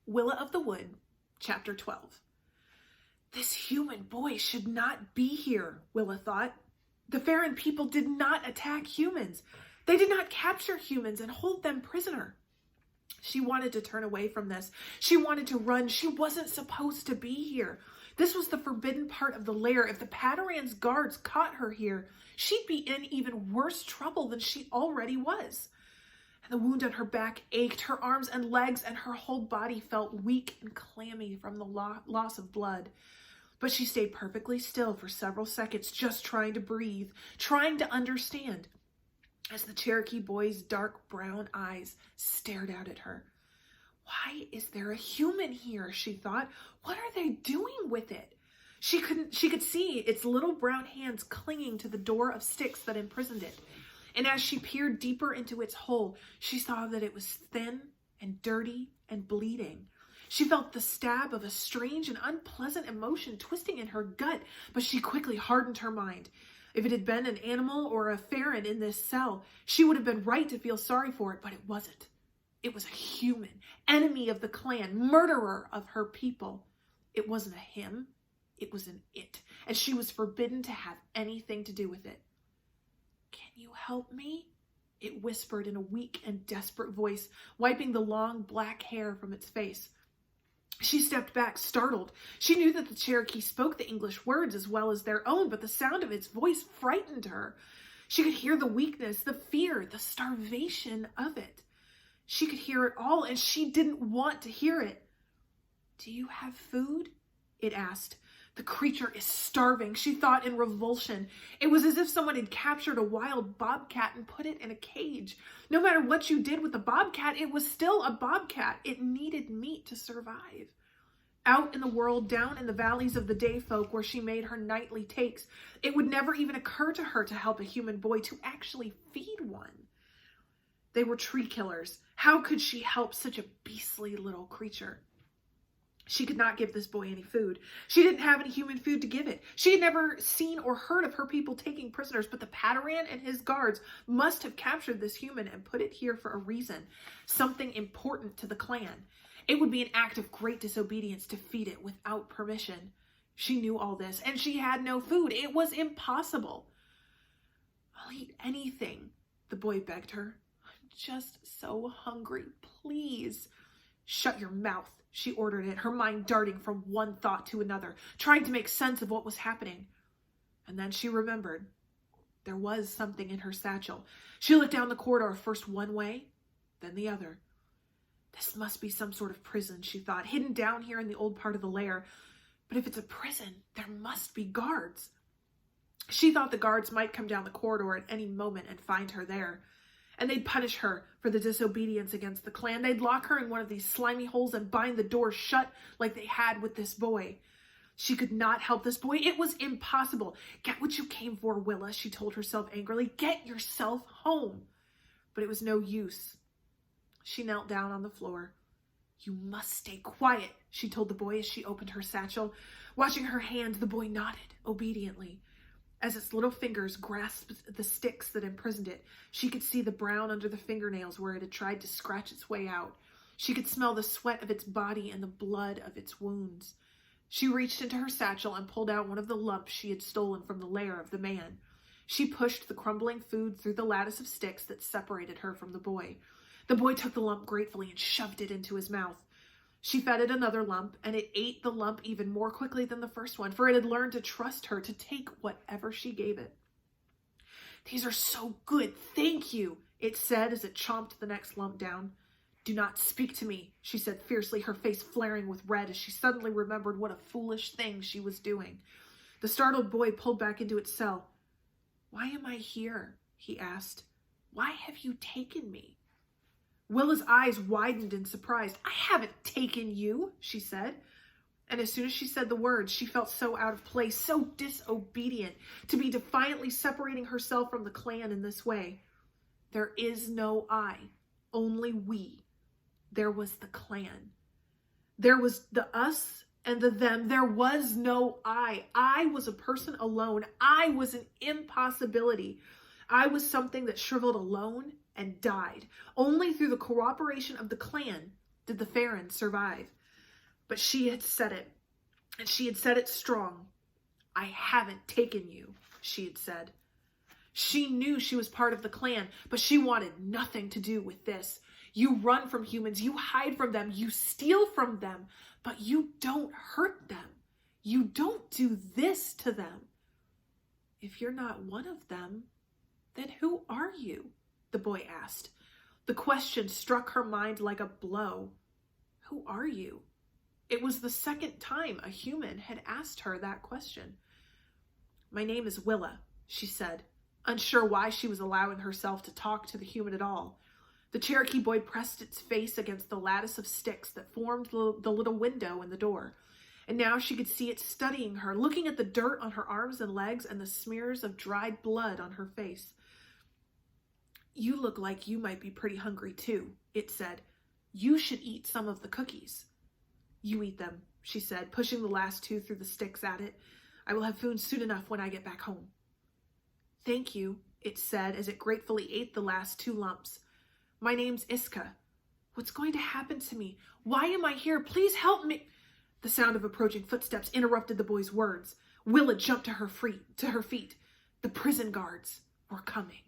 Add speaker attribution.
Speaker 1: Willa of the Wood, Chapter 12. This human boy should not be here, Willa thought. The Farron people did not attack humans. They did not capture humans and hold them prisoner. She wanted to turn away from this. She wanted to run. She wasn't supposed to be here. This was the forbidden part of the lair. If the Padaran's guards caught her here, she'd be in even worse trouble than she already was. And the wound on her back ached, her arms and legs and her whole body felt weak and clammy from the loss of blood. But she stayed perfectly still for several seconds, just trying to breathe, trying to understand, as the Cherokee boy's dark brown eyes stared out at her. Why is there a human here, she thought. What are they doing with it? She could see its little brown hands clinging to the door of sticks that imprisoned it. And as she peered deeper into its hole, she saw that it was thin and dirty and bleeding. She felt the stab of a strange and unpleasant emotion twisting in her gut, but she quickly hardened her mind. If it had been an animal or a Farron in this cell, she would have been right to feel sorry for it, but it wasn't. It was a human, enemy of the clan, murderer of her people. It wasn't a him, it was an it, and she was forbidden to have anything to do with it. Can you help me? It whispered in a weak and desperate voice, wiping the long black hair from its face. She stepped back, startled. She knew that the Cherokee spoke the English words as well as their own, but the sound of its voice frightened her. She could hear the weakness, the fear, the starvation of it. She could hear it all, and she didn't want to hear it. Do you have food? It asked. The creature is starving, she thought in revulsion. It was as if someone had captured a wild bobcat and put it in a cage. No matter what you did with the bobcat, it was still a bobcat. It needed meat to survive. Out in the world, down in the valleys of the day folk where she made her nightly takes, it would never even occur to her to help a human boy, to actually feed one. They were tree killers. How could she help such a beastly little creature? She could not give this boy any food. She didn't have any human food to give it. She had never seen or heard of her people taking prisoners, but the Padaran and his guards must have captured this human and put it here for a reason, something important to the clan. It would be an act of great disobedience to feed it without permission. She knew all this, and she had no food. It was impossible. I'll eat anything, the boy begged her. I'm just so hungry, please. Shut your mouth, she ordered it, her mind darting from one thought to another, trying to make sense of what was happening. And then she remembered. There was something in her satchel. She looked down the corridor, first one way, then the other. This must be some sort of prison, she thought, hidden down here in the old part of the lair. But if it's a prison, there must be guards. She thought the guards might come down the corridor at any moment and find her there. And they'd punish her for the disobedience against the clan. They'd lock her in one of these slimy holes and bind the door shut like they had with this boy. She could not help this boy. It was impossible. Get what you came for, Willa, she told herself angrily. Get yourself home. But it was no use. She knelt down on the floor. You must stay quiet, she told the boy as she opened her satchel. Watching her hand, the boy nodded obediently. As its little fingers grasped the sticks that imprisoned it, she could see the brown under the fingernails where it had tried to scratch its way out. She could smell the sweat of its body and the blood of its wounds. She reached into her satchel and pulled out one of the lumps she had stolen from the lair of the man. She pushed the crumbling food through the lattice of sticks that separated her from the boy. The boy took the lump gratefully and shoved it into his mouth. She fed it another lump, and it ate the lump even more quickly than the first one, for it had learned to trust her, to take whatever she gave it. These are so good, thank you, it said as it chomped the next lump down. Do not speak to me, she said fiercely, her face flaring with red as she suddenly remembered what a foolish thing she was doing. The startled boy pulled back into its cell. Why am I here? He asked. Why have you taken me? Willa's eyes widened in surprise. I haven't taken you, she said. And as soon as she said the words, she felt so out of place, so disobedient, to be defiantly separating herself from the clan in this way. There is no I, only we. There was the clan. There was the us and the them. There was no I. I was a person alone. I was an impossibility. I was something that shriveled alone and died. Only through the cooperation of the clan did the Farron survive. But she had said it, and she had said it strong. I haven't taken you, she had said. She knew she was part of the clan, but she wanted nothing to do with this. You run from humans, you hide from them, you steal from them, but you don't hurt them. You don't do this to them. If you're not one of them, then who are you? The boy asked. The question struck her mind like a blow. Who are you? It was the second time a human had asked her that question. My name is Willa, she said, unsure why she was allowing herself to talk to the human at all. The Cherokee boy pressed its face against the lattice of sticks that formed the little window in the door. And now she could see it studying her, looking at the dirt on her arms and legs and the smears of dried blood on her face. You look like you might be pretty hungry too, it said. You should eat some of the cookies. You eat them, she said, pushing the last two through the sticks at it. I will have food soon enough when I get back home. Thank you, it said as it gratefully ate the last two lumps. My name's Iska. What's going to happen to me? Why am I here? Please help me. The sound of approaching footsteps interrupted the boy's words. Willa jumped to her feet. The prison guards were coming.